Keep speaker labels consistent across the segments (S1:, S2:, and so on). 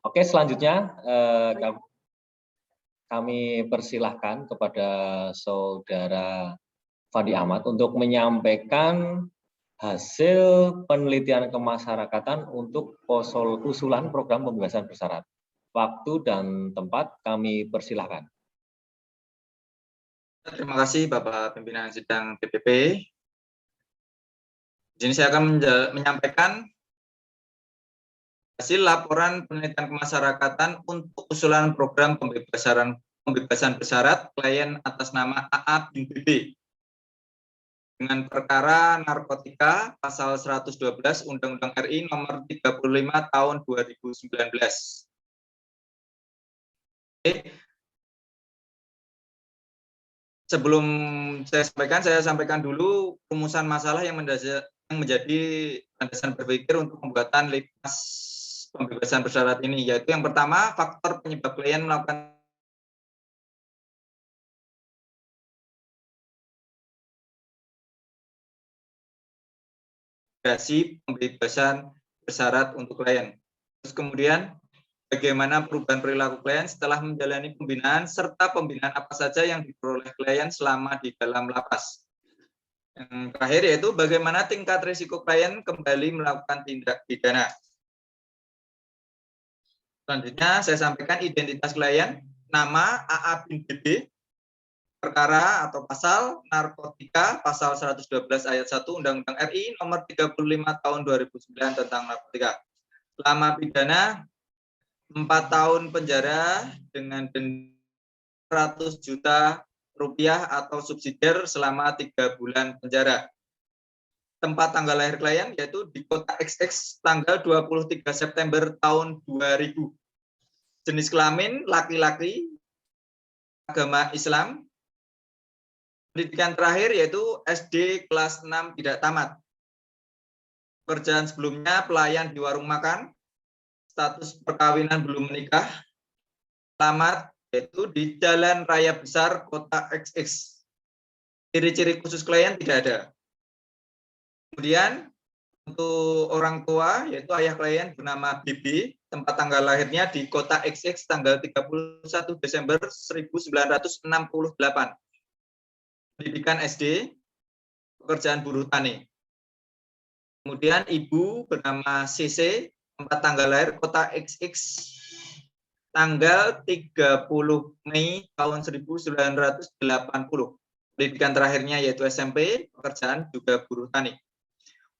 S1: Oke, selanjutnya kami persilahkan kepada Saudara Fandi Ahmad untuk menyampaikan hasil penelitian kemasyarakatan untuk usulan program pembebasan bersyarat. Waktu dan tempat kami persilahkan.
S2: Terima kasih Bapak Pimpinan Sidang DPP. Di sini saya akan menyampaikan hasil laporan penelitian kemasyarakatan untuk usulan program pembebasan bersyarat klien atas nama AA bin BB dengan perkara narkotika pasal 112 Undang-Undang RI nomor 35 tahun 2019. Sebelum saya sampaikan dulu rumusan masalah yang menjadi landasan berpikir untuk pembuatan lipas pembebasan bersyarat ini, yaitu yang pertama, faktor penyebab klien melakukan pembebasan bersyarat untuk klien. Terus kemudian bagaimana perubahan perilaku klien setelah menjalani pembinaan, serta pembinaan apa saja yang diperoleh klien selama di dalam lapas. Yang terakhir yaitu bagaimana tingkat risiko klien kembali melakukan tindak pidana. Selanjutnya saya sampaikan identitas klien, nama AA bin BB, perkara atau pasal narkotika pasal 112 ayat 1 Undang-Undang RI nomor 35 tahun 2009 tentang narkotika. Selama pidana 4 tahun penjara dengan denda 100 juta rupiah atau subsidiar selama 3 bulan penjara. Tempat tanggal lahir klien yaitu di kota XX tanggal 23 September tahun 2000. Jenis kelamin laki-laki, agama Islam. Pendidikan terakhir yaitu SD kelas 6 tidak tamat. Pekerjaan sebelumnya pelayan di warung makan. Status perkawinan belum menikah. Alamat yaitu di Jalan Raya Besar Kota XX. Ciri-ciri khusus klien tidak ada. Kemudian untuk orang tua yaitu ayah klien bernama BB, tempat tanggal lahirnya di Kota XX tanggal 31 Desember 1968. Pendidikan SD, pekerjaan buruh tani. Kemudian ibu bernama CC, tempat tanggal lahir Kota XX tanggal 30 Mei tahun 1980. Pendidikan terakhirnya yaitu SMP, pekerjaan juga buruh tani.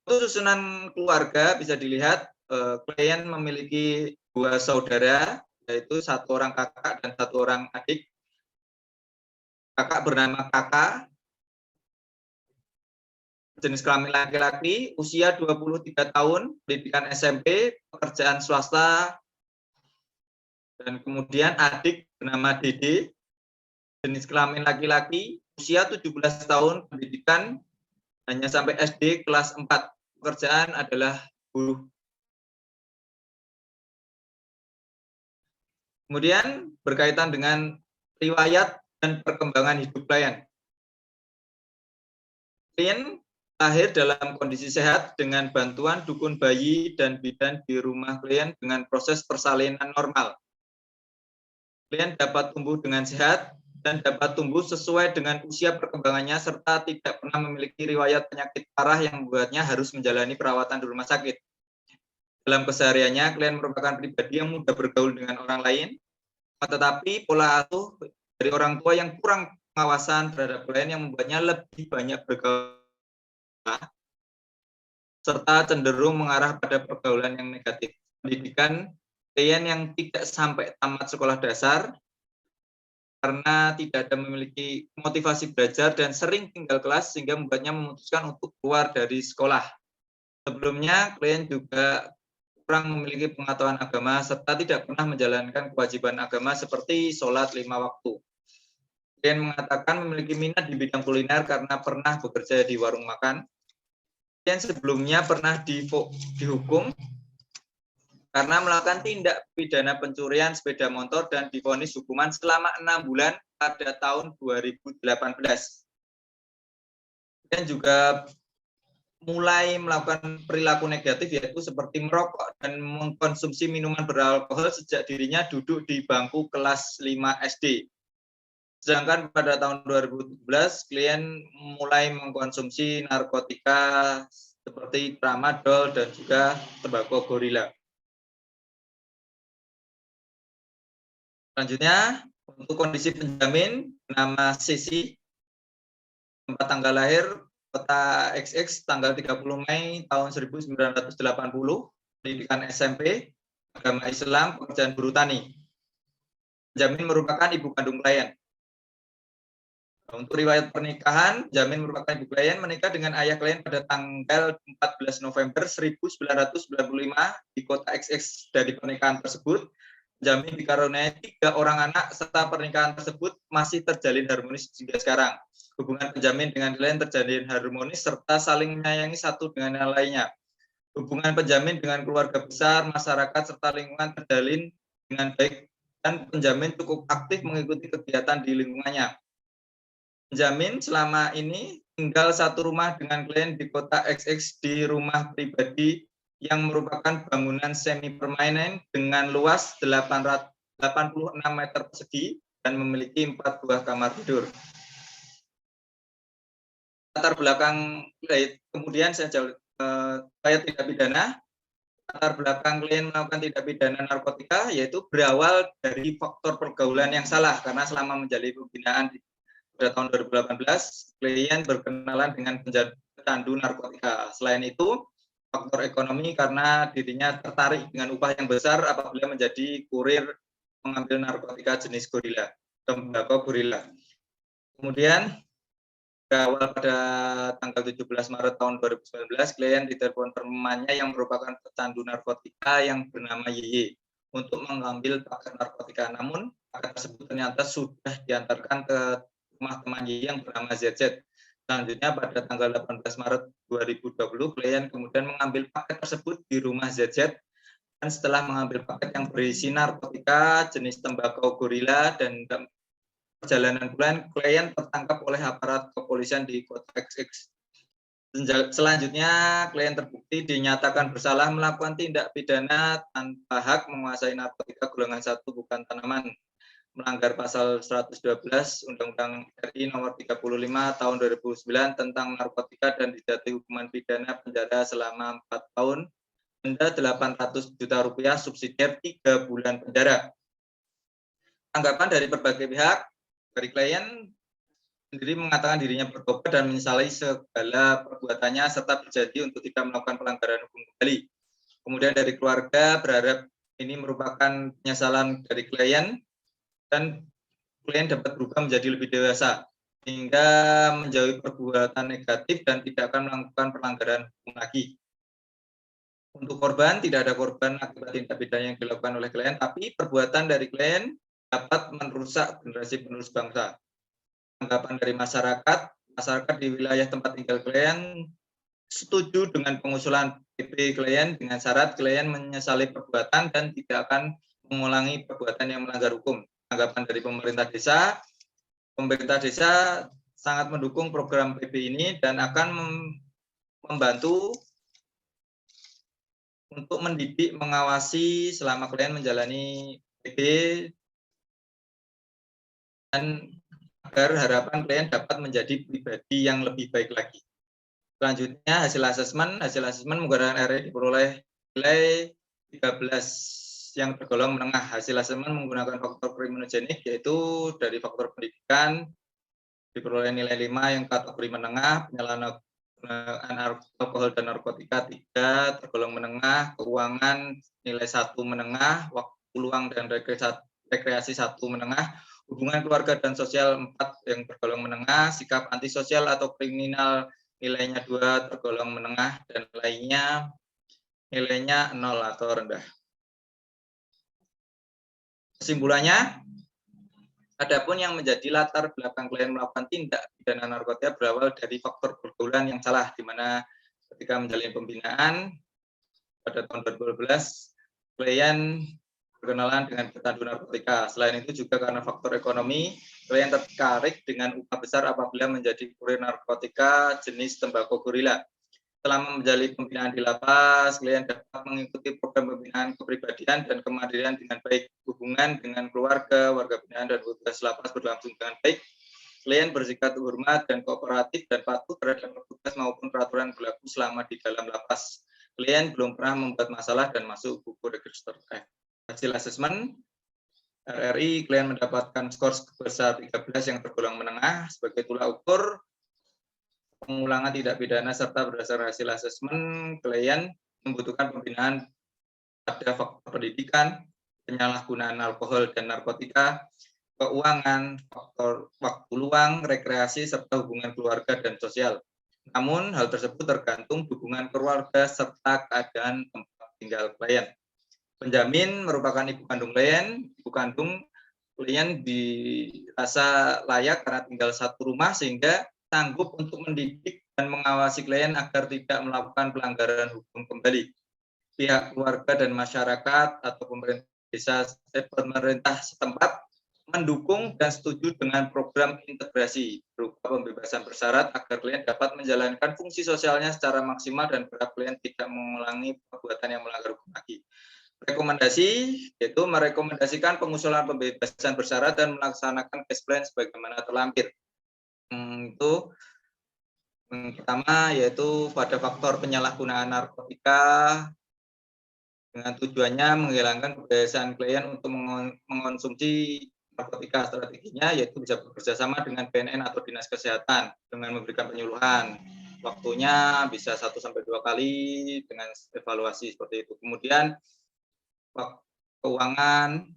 S2: Untuk susunan keluarga bisa dilihat klien memiliki 2 saudara, yaitu 1 orang kakak dan 1 orang adik. Kakak bernama Kakak, jenis kelamin laki-laki, usia 23 tahun, pendidikan SMP, pekerjaan swasta, dan kemudian adik bernama Dede, jenis kelamin laki-laki, usia 17 tahun, pendidikan hanya sampai SD kelas 4. Pekerjaan adalah buruh. Kemudian berkaitan dengan riwayat dan perkembangan hidup klien. Klien lahir dalam kondisi sehat dengan bantuan dukun bayi dan bidan di rumah klien dengan proses persalinan normal. Klien dapat tumbuh dengan sehat dan dapat tumbuh sesuai dengan usia perkembangannya serta tidak pernah memiliki riwayat penyakit parah yang membuatnya harus menjalani perawatan di rumah sakit. Dalam kesehariannya, klien merupakan pribadi yang mudah bergaul dengan orang lain, tetapi pola asuh dari orang tua yang kurang pengawasan terhadap klien yang membuatnya lebih banyak bergaul serta cenderung mengarah pada pergaulan yang negatif. Pendidikan klien yang tidak sampai tamat sekolah dasar karena tidak ada memiliki motivasi belajar dan sering tinggal kelas sehingga membuatnya memutuskan untuk keluar dari sekolah. Sebelumnya, klien juga kurang memiliki pengetahuan agama serta tidak pernah menjalankan kewajiban agama seperti sholat 5 waktu. Klien mengatakan memiliki minat di bidang kuliner karena pernah bekerja di warung makan. Klien sebelumnya pernah dihukum karena melakukan tindak pidana pencurian sepeda motor dan divonis hukuman selama 6 bulan pada tahun 2018. Dan juga mulai melakukan perilaku negatif, yaitu seperti merokok dan mengkonsumsi minuman beralkohol sejak dirinya duduk di bangku kelas 5 SD. Sedangkan pada tahun 2017, klien mulai mengkonsumsi narkotika seperti tramadol dan juga tembakau gorila. Selanjutnya, untuk kondisi penjamin, nama Sisi, tempat tanggal lahir, kota XX, tanggal 30 Mei tahun 1980, pendidikan SMP, agama Islam, pekerjaan buruh tani. Penjamin merupakan ibu kandung klien. Untuk riwayat pernikahan, Jamin merupakan ibu klien menikah dengan ayah klien pada tanggal 14 November 1995 di kota XX. Dari pernikahan tersebut, Jamin dikaruniai 3 orang anak serta pernikahan tersebut masih terjalin harmonis hingga sekarang. Hubungan penjamin dengan klien terjalin harmonis serta saling menyayangi satu dengan yang lainnya. Hubungan penjamin dengan keluarga besar, masyarakat serta lingkungan terjalin dengan baik dan penjamin cukup aktif mengikuti kegiatan di lingkungannya. Penjamin selama ini tinggal satu rumah dengan klien di kota XX di rumah pribadi yang merupakan bangunan semi permanen dengan luas 86 meter persegi dan memiliki 4 buah kamar tidur. Latar belakang kemudian saya tindak pidana. Latar belakang klien melakukan tindak pidana narkotika yaitu berawal dari faktor pergaulan yang salah, karena selama menjalani pembinaan pada tahun 2018, klien berkenalan dengan pecandu narkotika. Selain itu, faktor ekonomi karena dirinya tertarik dengan upah yang besar apabila menjadi kurir mengambil narkotika jenis gorila, tembakau gorila. Kemudian, awal pada tanggal 17 Maret tahun 2019, klien ditelepon temannya yang merupakan pecandu narkotika yang bernama YY untuk mengambil paket narkotika. Namun, paket tersebut ternyata sudah diantarkan ke rumah teman Y yang bernama ZZ. Selanjutnya pada tanggal 18 Maret 2020, klien kemudian mengambil paket tersebut di rumah ZZ dan setelah mengambil paket yang berisi narkotika jenis tembakau gorila dan perjalanan bulan, klien tertangkap oleh aparat kepolisian di kota XX. Selanjutnya, klien terbukti dinyatakan bersalah melakukan tindak pidana tanpa hak menguasai narkotika golongan 1 bukan tanaman, melanggar pasal 112 Undang-Undang RI nomor 35 tahun 2009 tentang narkotika dan dijatuhi hukuman pidana penjara selama 4 tahun, denda 800 juta rupiah, subsidiar 3 bulan penjara. Tanggapan dari berbagai pihak, dari klien sendiri mengatakan dirinya bertobat dan menyesali segala perbuatannya serta berjanji untuk tidak melakukan pelanggaran hukum kembali. Kemudian dari keluarga berharap ini merupakan penyesalan dari klien dan klien dapat berubah menjadi lebih dewasa sehingga menjauhi perbuatan negatif dan tidak akan melakukan pelanggaran hukum lagi. Untuk korban, tidak ada korban akibat tindak pidana yang dilakukan oleh klien, tapi perbuatan dari klien dapat merusak generasi penerus bangsa. Tanggapan dari masyarakat di wilayah tempat tinggal klien setuju dengan pengusulan PP klien dengan syarat klien menyesali perbuatan dan tidak akan mengulangi perbuatan yang melanggar hukum. Tanggapan dari pemerintah desa sangat mendukung program PP ini dan akan membantu untuk mendidik, mengawasi selama klien menjalani PP dan agar harapan klien dapat menjadi pribadi yang lebih baik lagi. Selanjutnya, hasil asesmen menggunakan RE diperoleh nilai 13 yang tergolong menengah. Hasil asesmen menggunakan faktor kriminogenik, yaitu dari faktor pendidikan diperoleh nilai 5 yang kategori menengah, penyalahgunaan alkohol dan narkotika 3 tergolong menengah, keuangan nilai 1 menengah, waktu luang dan rekreasi 1 menengah, hubungan keluarga dan sosial 4 yang tergolong menengah, sikap antisosial atau kriminal nilainya 2 tergolong menengah, dan lainnya nilainya 0 atau rendah. Kesimpulannya, adapun yang menjadi latar belakang klien melakukan tindak pidana narkotika berawal dari faktor pergaulan yang salah, di mana ketika menjalani pembinaan pada tahun 2012, klien berkenalan dengan pecandu narkotika. Selain itu juga karena faktor ekonomi, klien tertarik dengan upah besar apabila menjadi kurir narkotika jenis tembakau gorila. selama menjalani pembinaan di lapas, klien dapat mengikuti program pembinaan kepribadian dan kemandirian dengan baik. Hubungan dengan keluarga, warga binaan, dan petugas lapas berlangsung dengan baik. Klien bersikap hormat dan kooperatif dan patuh terhadap petugas maupun peraturan berlaku selama di dalam lapas. Klien belum pernah membuat masalah dan masuk buku register F. Hasil asesmen RRI, klien mendapatkan skor sebesar 13 yang tergolong menengah sebagai tolak ukur pengulangan tidak pidana serta berdasarkan hasil asesmen klien membutuhkan pembinaan pada faktor pendidikan, penyalahgunaan alkohol dan narkotika, keuangan, faktor waktu luang, rekreasi, serta hubungan keluarga dan sosial. Namun, hal tersebut tergantung hubungan keluarga serta keadaan tempat tinggal klien. Penjamin merupakan ibu kandung klien. Ibu kandung klien dirasa layak karena tinggal satu rumah sehingga sanggup untuk mendidik dan mengawasi klien agar tidak melakukan pelanggaran hukum kembali. Pihak keluarga dan masyarakat atau pemerintah setempat mendukung dan setuju dengan program integrasi berupa pembebasan bersyarat agar klien dapat menjalankan fungsi sosialnya secara maksimal dan berharap klien tidak mengulangi perbuatan yang melanggar hukum lagi. Rekomendasi yaitu merekomendasikan pengusulan pembebasan bersyarat dan melaksanakan case plan sebagaimana terlampir. Itu pertama yaitu pada faktor penyalahgunaan narkotika dengan tujuannya menghilangkan kebiasaan klien untuk mengonsumsi narkotika. Strateginya yaitu bisa bekerja sama dengan BNN atau Dinas Kesehatan dengan memberikan penyuluhan. Waktunya bisa 1-2 kali dengan evaluasi seperti itu. Kemudian keuangan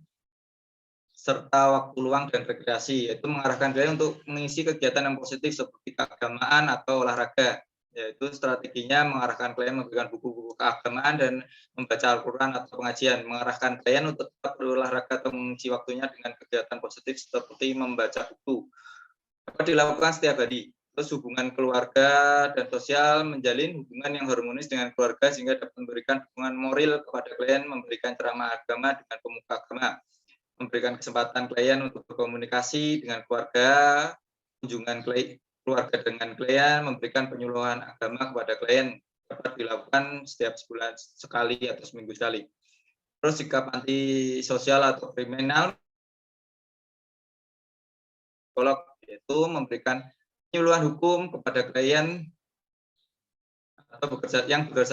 S2: serta waktu luang dan rekreasi, yaitu mengarahkan klien untuk mengisi kegiatan yang positif seperti keagamaan atau olahraga, yaitu strateginya mengarahkan klien memberikan buku-buku keagamaan dan membaca Al-Quran atau pengajian, mengarahkan klien untuk tetap berolahraga atau mengisi waktunya dengan kegiatan positif seperti membaca buku. Dapat dilakukan setiap hari. Terus hubungan keluarga dan sosial, menjalin hubungan yang harmonis dengan keluarga sehingga dapat memberikan dukungan moral kepada klien, memberikan ceramah agama dengan pemuka agama, memberikan kesempatan klien untuk berkomunikasi dengan keluarga, kunjungan keluarga dengan klien, memberikan penyuluhan agama kepada klien, dapat dilakukan setiap sebulan sekali atau seminggu sekali. Terus sikap antisosial atau kriminal, yaitu memberikan penyuluhan hukum kepada klien atau bekerja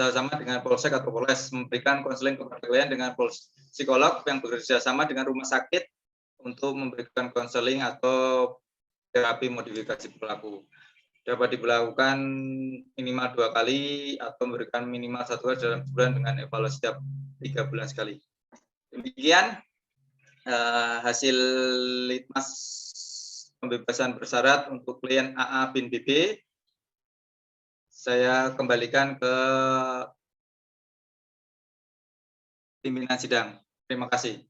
S2: sama dengan polsek atau polres, memberikan konseling kepada klien dengan psikolog yang bekerja sama dengan rumah sakit untuk memberikan konseling atau terapi modifikasi perilaku. Dapat dilakukan minimal 2 kali atau memberikan minimal 1 kali dalam sebulan dengan evaluasi setiap 3 bulan sekali. Demikian hasil litmas pembebasan bersyarat untuk klien AA bin BB. Saya kembalikan ke pimpinan sidang. Terima kasih.